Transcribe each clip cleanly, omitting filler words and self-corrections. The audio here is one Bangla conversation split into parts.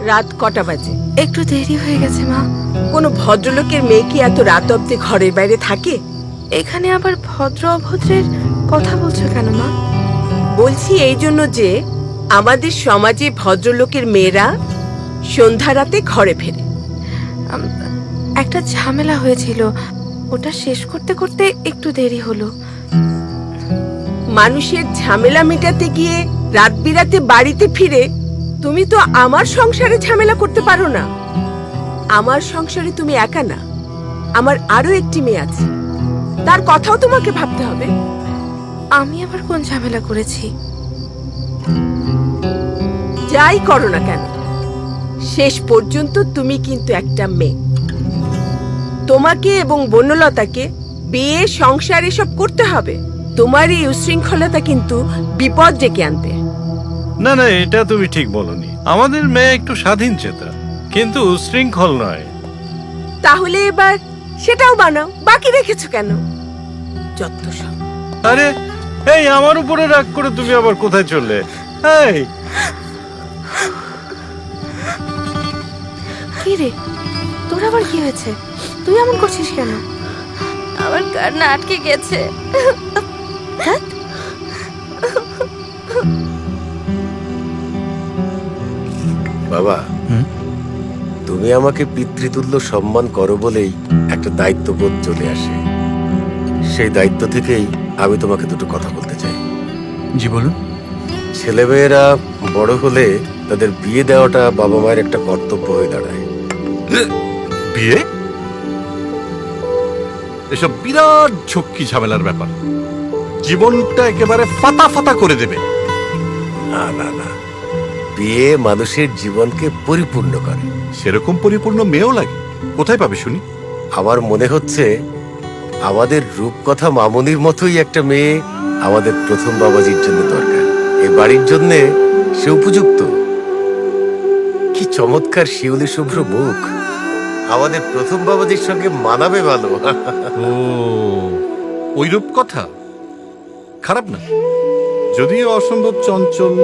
রাত কটা বাজে? একটু দেরি হয়ে গেছে মা। কোনো ভদ্রলোকের মেয়ে কি এত রাত অবধি ঘরের বাইরে থাকে? এখানে আবার ভদ্র অভদ্রের কথা বলছো কেন মা? বলছি এই জন্য যে আমাদের সমাজে ভদ্রলোকের মেয়েরা সন্ধ্যা রাতে ঘরে ফেরে। একটা ঝামেলা হয়েছিল, ওটা শেষ করতে করতে একটু দেরি হলো। মানুষের ঝামেলা মেটাতে গিয়ে রাত বিরাতে বাড়িতে ফিরে তুমি তো আমার সংসারে ঝামেলা করতে পারো না। আমার সংসারে তুমি একা না, আমার আরো একটি মেয়ে আছে, তার কথাও তোমাকে ভাবতে হবে। আমি আবার কোন ঝামেলা করেছি? যাই করো না কেন, শেষ পর্যন্ত তুমি কিন্তু একটা মেয়ে। তোমাকে এবং বনলতাকে বিয়ে, সংসার এসব করতে হবে। তোমার এই উশৃঙ্খলতা কিন্তু বিপদ ডেকে আনবে। না না, এটা তুমি ঠিক বলনি। আমাদের মেয়ে একটু স্বাধীন চেতা, কিন্তু উশৃঙ্খল নয়। তাহলে এবার সেটাও বানাও, বাকি রেখেছো কেন? যত সব। আরে এই, আমার উপরে রাগ করে তুমি আবার কোথায় চললে? এই কি রে, তোর আবার কি হয়েছে? তুই এমন করছিস কেন? আমার কান্না আটকে গেছে। বাবা, তুমি আমাকে পিতৃতুল্য সম্মান করো বলেই একটা দায়িত্ববোধ চলে আসে। সেই দায়িত্ব থেকেই আমি তোমাকে দুটো কথা বলতে চাই। জি বলুন। ছেলেমেয়েরা বড় হলে তাদের বিয়ে দেওয়াটা বাবা মায়ের একটা কর্তব্য হয়ে দাঁড়ায়। বিয়ে? এসব বিরাট ঝক্কি ঝামেলার ব্যাপার, জীবনটা একেবারে ফাতা ফাতা করে দেবে। না না না, বিয়ে মানুষের জীবনকে পরিপূর্ণ করে। সেরকম পরিপূর্ণ মেয়েও লাগে? কোথায় পাবে শুনি? আমার মনে হচ্ছে আমাদের রূপকথা মামনির মতোই একটা মেয়ে আমাদের প্রথম বাবাজির জন্য দরকার। এই বাড়ির জন্য সে উপযুক্ত। কি চমৎকার শিউলি শুভ্র মুখ, আমাদের প্রথম বাবাজির সঙ্গে মানাবে ভালো। ও, ওই রূপ কথা খারাপ না, যদিও অসম্ভব চঞ্চল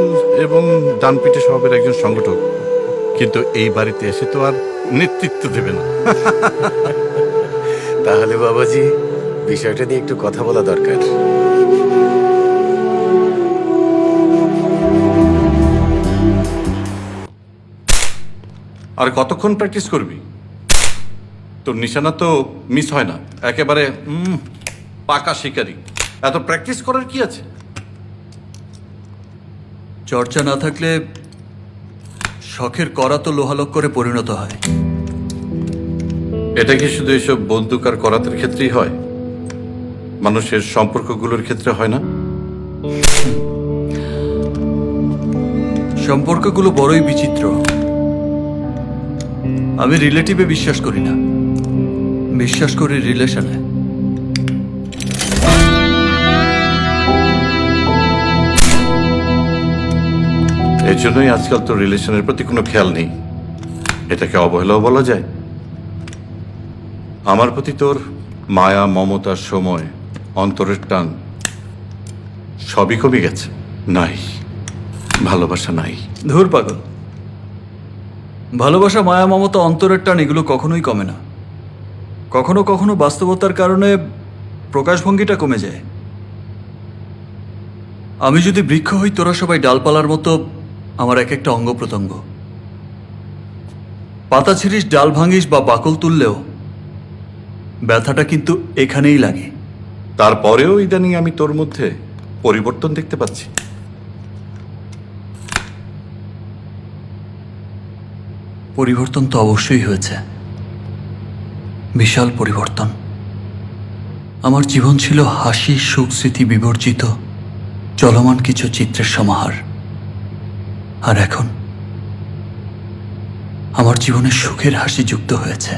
এবং ডানপিটে স্বভাবের একজন সংগঠক, কিন্তু এই বাড়িতে এসে তো আর নেতৃত্ব দেবে না। তাহলে বাবাজি, বিষয়টা নিয়ে একটু কথা বলা দরকার। আর কতক্ষণ প্র্যাকটিস করবি? তোর নিশানা তো মিস হয় না, একেবারে পাকা শিকারি। এত প্র্যাকটিস করার কি আছে? চর্চা না থাকলে শখের করা তো লোহালোক করে পরিণত হয়। এটা কি শুধু এসব বন্দুক আর করাতের ক্ষেত্রেই হয়? মানুষের সম্পর্কগুলোর ক্ষেত্রে হয় না? সম্পর্কগুলো বড়ই বিচিত্র। আমি রিলেটিভে বিশ্বাস করি না, বিশ্বাস করি রিলেশনে। এর জন্যই আজকাল তোর রিলেশনের প্রতি কোনো খেয়াল নেই। এটাকে অবহেলাও বলা যায়। আমার প্রতি তোর মায়া, মমতার সময়, অন্তরের টান সবই কমে গেছে। নাই, ভালোবাসা নাই। ধুর পাগল, ভালোবাসা, মায়া, মমতা, অন্তরের টান এগুলো কখনোই কমে না। কখনো কখনো বাস্তবতার কারণে প্রকাশভঙ্গিটা কমে যায়। আমি যদি বৃক্ষ হই, তোরা সবাই ডালপালার মতো আমার এক একটা অঙ্গ প্রত্যঙ্গ। পাতা ছিঁড়িস, ডাল ভাঙিস বা বাকল তুললেও ব্যথাটা কিন্তু এখানেই লাগে। তারপরেও ইদানিং আমি তোর মধ্যে পরিবর্তন দেখতে পাচ্ছি। পরিবর্তন তো অবশ্যই হয়েছে, বিশাল পরিবর্তন। আমার জীবন ছিল হাসি, সুখ, স্মৃতি বিবর্জিত চলমান কিছু চিত্রের সমাহার। আর এখন আমার জীবনে সুখের হাসি যুক্ত হয়েছে।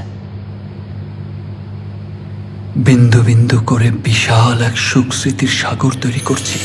বিন্দু বিন্দু করে বিশাল এক সুখ স্মৃতির সাগর তৈরি করছি।